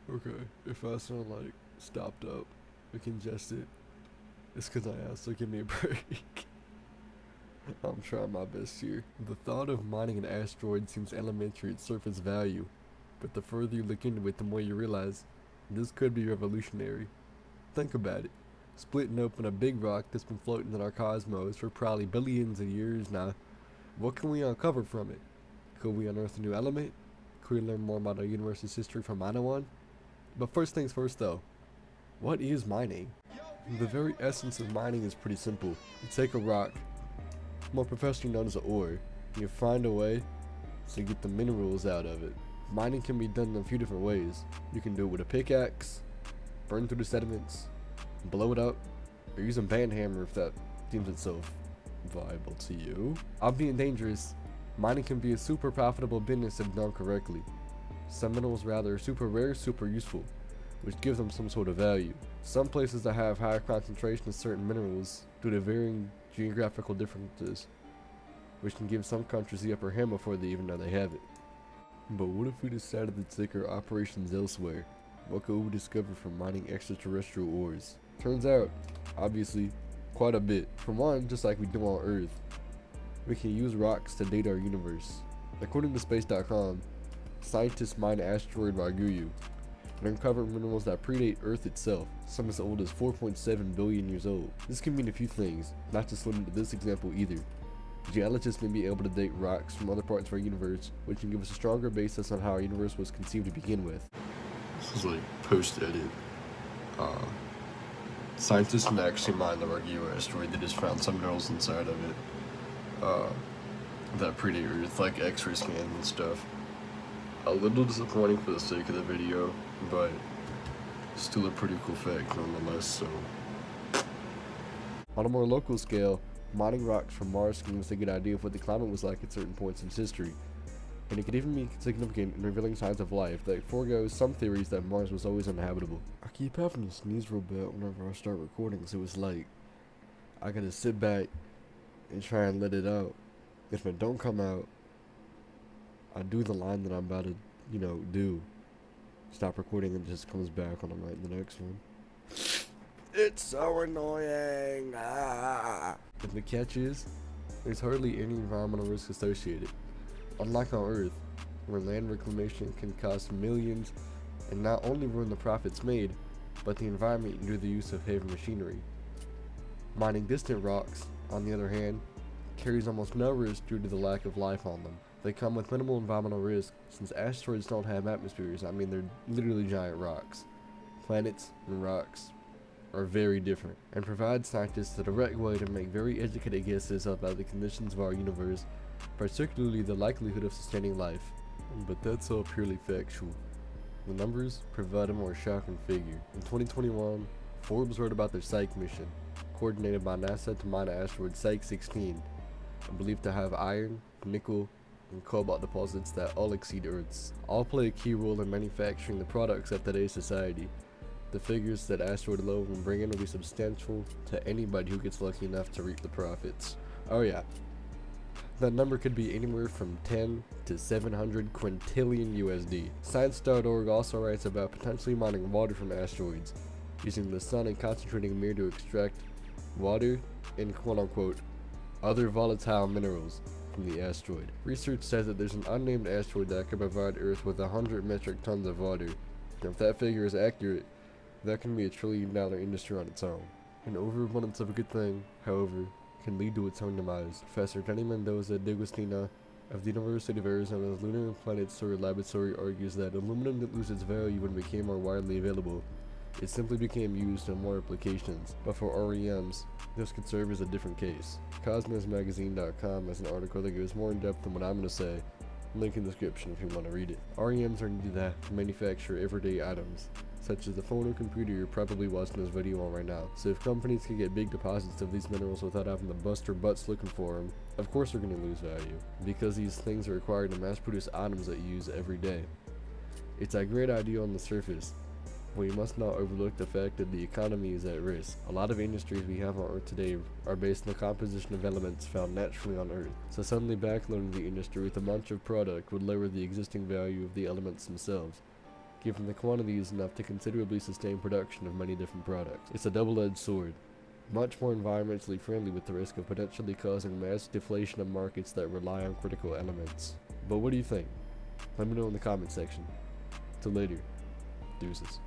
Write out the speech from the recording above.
Okay, if I sound like stopped up or congested, it's because I asked, so give me a break. I'm trying my best here. The thought of mining an asteroid seems elementary at surface value, but the further you look into it, the more you realize this could be revolutionary. Think about it. Splitting open a big rock that's been floating in our cosmos for probably billions of years now, what can we uncover from it? Could we unearth a new element? Could we learn more about our universe's history from mining one? But first things first though, what is mining? The very essence of mining is pretty simple. You take a rock, more professionally known as an ore, and you find a way to get the minerals out of it. Mining can be done in a few different ways. You can do it with a pickaxe, burn through the sediments, blow it up, or use a band hammer if that deems itself viable to you. I'm being dangerous. Mining can be a super profitable business if done correctly. Some minerals rather super rare, super useful, which gives them some sort of value. Some places that have higher concentration of certain minerals due to varying geographical differences, which can give some countries the upper hand before they even know they have it. But what if we decided to take our operations elsewhere? What could we discover from mining extraterrestrial ores? Turns out, obviously, quite a bit. For one, just like we do on Earth, we can use rocks to date our universe. According to space.com, scientists mine asteroid Raguyu and uncover minerals that predate Earth itself, some as old as 4.7 billion years old. This can mean a few things, not just limited to this example either. Geologists may be able to date rocks from other parts of our universe, which can give us a stronger basis on how our universe was conceived to begin with. This is like post-edit. Scientists didn't actually mine the Raguyu asteroid, they just found some minerals inside of it that predate Earth, like X-ray scans and stuff. A little disappointing for the sake of the video, but still a pretty cool fact nonetheless, so. On a more local scale, mining rocks from Mars can give us a good idea of what the climate was like at certain points in its history, and it could even be significant in revealing signs of life that foregoes some theories that Mars was always uninhabitable. I keep having to sneeze real bad whenever I start recording, so it's like, I gotta sit back and try and let it out. If it don't come out, I do the line that I'm about to, do. Stop recording and it just comes back when I'm writing the next one. It's so annoying. And the catch is, there's hardly any environmental risk associated. Unlike on Earth, where land reclamation can cost millions and not only ruin the profits made, but the environment due to the use of heavy machinery. Mining distant rocks, on the other hand, carries almost no risk due to the lack of life on them. They come with minimal environmental risk, since asteroids don't have atmospheres. I mean, they're literally giant rocks. Planets and rocks are very different, and provide scientists a direct way to make very educated guesses about the conditions of our universe, particularly the likelihood of sustaining life. But that's all purely factual. The numbers provide a more shocking figure. In 2021, Forbes wrote about their Psyche mission, coordinated by NASA to mine asteroid Psyche-16, and believed to have iron, nickel, and cobalt deposits that all exceed Earth's. All play a key role in manufacturing the products of today's society. The figures that asteroid alone will bring in will be substantial to anybody who gets lucky enough to reap the profits. Oh yeah, that number could be anywhere from 10 to 700 quintillion USD. Science.org also writes about potentially mining water from asteroids, using the sun and concentrating a mirror to extract water and quote-unquote other volatile minerals from the asteroid. Research says that there's an unnamed asteroid that could provide Earth with 100 metric tons of water. And if that figure is accurate, that can be a $1 trillion industry on its own. An overabundance of a good thing, however, can lead to its own demise. Professor Denny Mendoza D'Agostino of the University of Arizona's Lunar and Planetary Laboratory argues that aluminum didn't lose its value when it became more widely available. It simply became used in more applications, but for REMs, this could serve as a different case. CosmosMagazine.com has an article that goes more in depth than what I'm going to say. Link in the description if you want to read it. REMs are needed to manufacture everyday items, such as the phone or computer you're probably watching this video on right now. So if companies can get big deposits of these minerals without having to bust their butts looking for them, of course they're going to lose value, because these things are required to mass produce items that you use every day. It's a great idea on the surface, we must not overlook the fact that the economy is at risk. A lot of industries we have on Earth today are based on the composition of elements found naturally on Earth, so suddenly backloading the industry with a bunch of product would lower the existing value of the elements themselves. given the quantity is enough to considerably sustain production of many different products. It's a double-edged sword. Much more environmentally friendly with the risk of potentially causing mass deflation of markets that rely on critical elements. But what do you think? Let me know in the comment section. Till later. Deuces.